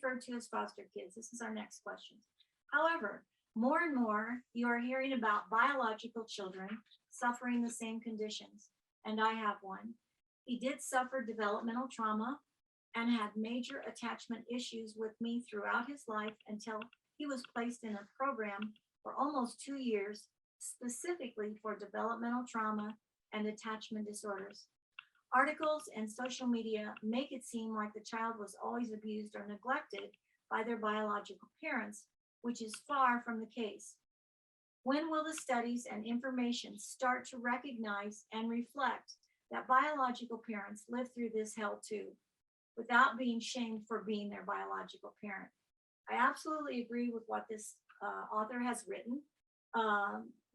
referred to as foster kids. This is our next question. However, more and more you are hearing about biological children suffering the same conditions, and I have one. He did suffer developmental trauma and had major attachment issues with me throughout his life until he was placed in a program for almost 2 years, specifically for developmental trauma and attachment disorders. Articles and social media make it seem like the child was always abused or neglected by their biological parents, which is far from the case. When will the studies and information start to recognize and reflect that biological parents live through this hell too, without being shamed for being their biological parent? I absolutely agree with what this author has written,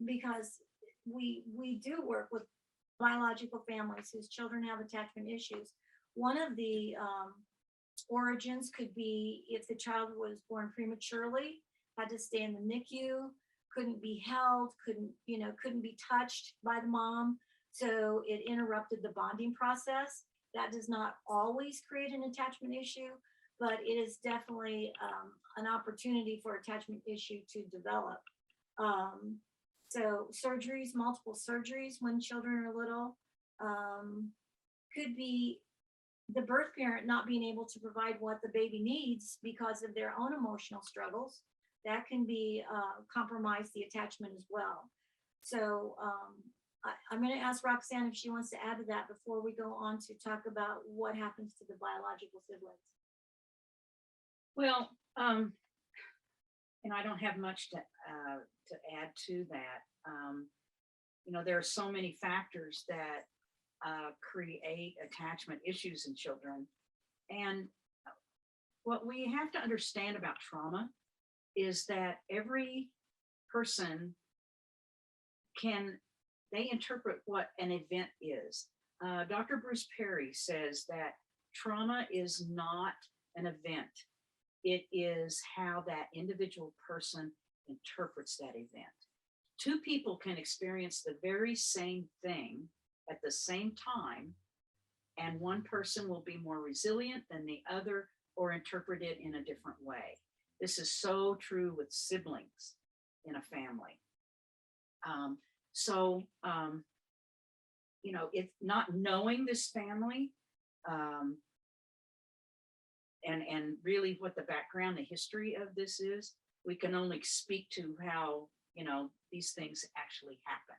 because we do work with biological families whose children have attachment issues. One of the origins could be if the child was born prematurely, had to stay in the NICU, couldn't be held, couldn't be touched by the mom. So it interrupted the bonding process. That does not always create an attachment issue, but it is definitely an opportunity for attachment issue to develop. So surgeries, multiple surgeries when children are little, could be the birth parent not being able to provide what the baby needs because of their own emotional struggles. That can be compromise the attachment as well. So I'm going to ask Roxanne if she wants to add to that before we go on to talk about what happens to the biological siblings. Well, and I don't have much to add to that. There are so many factors that create attachment issues in children. And what we have to understand about trauma is that every person they interpret what an event is. Dr. Bruce Perry says that trauma is not an event. It is how that individual person interprets that event. Two people can experience the very same thing at the same time, and one person will be more resilient than the other or interpret it in a different way. This is so true with siblings in a family. It's not knowing this family and really what the background, the history of this is, we can only speak to how, these things actually happen.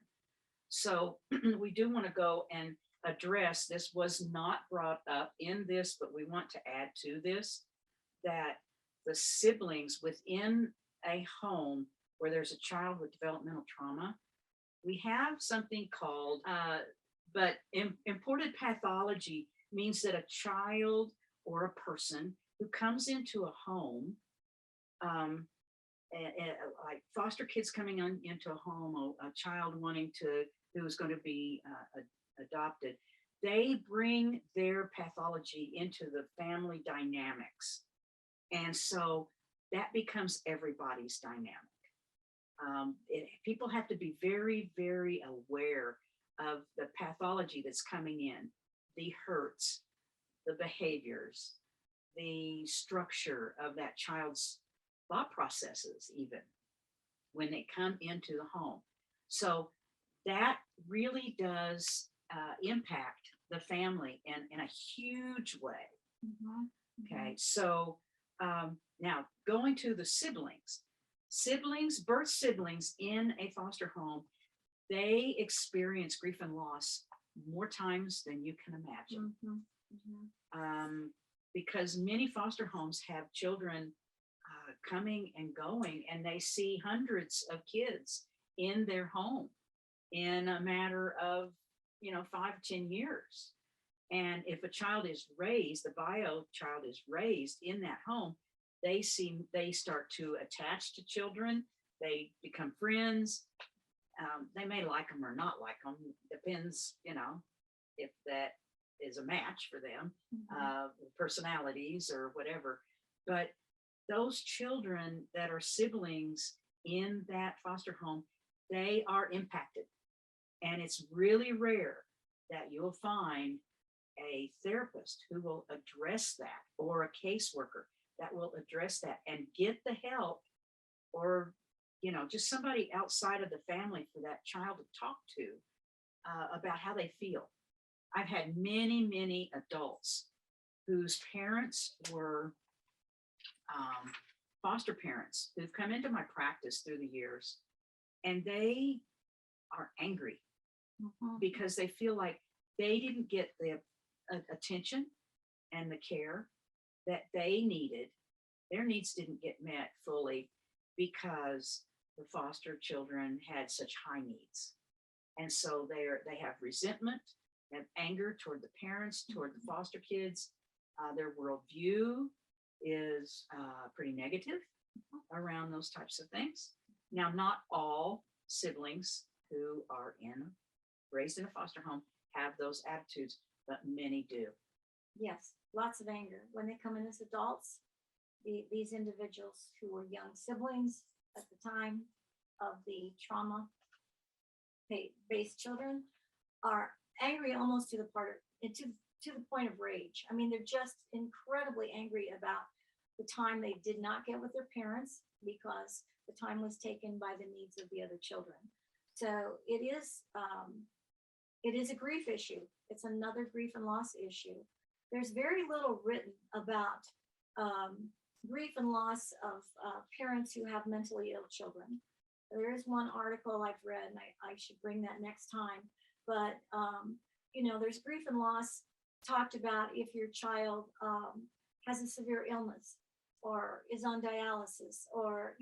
So we do want to go and address, this was not brought up in this, but we want to add to this, that the siblings within a home where there's a child with developmental trauma, we have something called, but imported pathology means that a child or a person who comes into a home, like foster kids coming into a home, a child who is going to be adopted, they bring their pathology into the family dynamics. And so that becomes everybody's dynamic. People have to be very, very aware of the pathology that's coming in, the hurts, the behaviors, the structure of that child's thought processes, even when they come into the home. So that really does impact the family in a huge way. Mm-hmm. Okay, so now going to the siblings, birth siblings in a foster home, they experience grief and loss more times than you can imagine. Mm-hmm. Mm-hmm. Because many foster homes have children coming and going, and they see hundreds of kids in their home in a matter of 5 to 10 years. And if a child is raised, the bio child is raised in that home, they start to attach to children. They become friends. They may like them or not like them. Depends, if that is a match for them, mm-hmm. Personalities or whatever. But those children that are siblings in that foster home, they are impacted. And it's really rare that you'll find a therapist who will address that, or a caseworker. that will address that and get the help, or, just somebody outside of the family for that child to talk to about how they feel. I've had many, many adults whose parents were foster parents who've come into my practice through the years, and they are angry because they feel like they didn't get the attention and the care that they needed. Their needs didn't get met fully because the foster children had such high needs. And so they have resentment, they have anger toward the parents, toward the foster kids. Their worldview is pretty negative around those types of things. Now, not all siblings who are raised in a foster home have those attitudes, but many do. Yes, lots of anger. When they come in as adults, these individuals who were young siblings at the time of the trauma-based children are angry almost to the point of rage. I mean, they're just incredibly angry about the time they did not get with their parents because the time was taken by the needs of the other children. So it is a grief issue. It's another grief and loss issue. There's very little written about grief and loss of parents who have mentally ill children. There is one article I've read, and I should bring that next time. But, there's grief and loss talked about if your child has a severe illness or is on dialysis, or,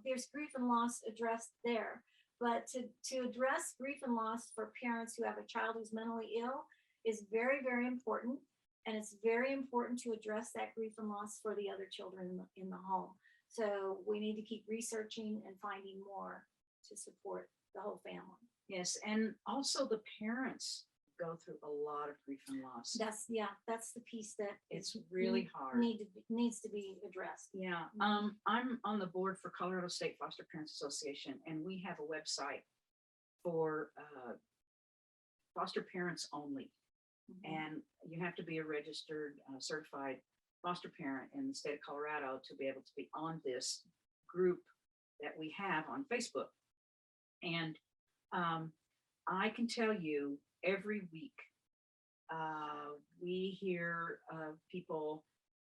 there's grief and loss addressed there. But to address grief and loss for parents who have a child who's mentally ill is very, very important. And it's very important to address that grief and loss for the other children in the home. So we need to keep researching and finding more to support the whole family. Yes, and also the parents go through a lot of grief and loss. That's the piece that it's really hard. Needs to be addressed. Yeah. I'm on the board for Colorado State Foster Parents Association, and we have a website for foster parents only. And you have to be a registered, certified foster parent in the state of Colorado to be able to be on this group that we have on Facebook. And I can tell you every week, we hear of people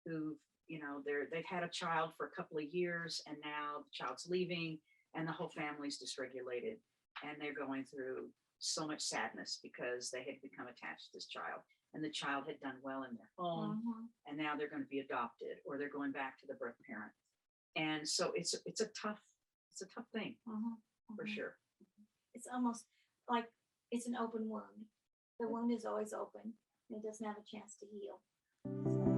who've, they've had a child for a couple of years, and now the child's leaving and the whole family's dysregulated, and they're going through so much sadness because they had become attached to this child, and the child had done well in their home, and now they're going to be adopted, or they're going back to the birth parent. And so it's a tough thing for sure. It's almost like it's an open wound. The wound is always open. It doesn't have a chance to heal. So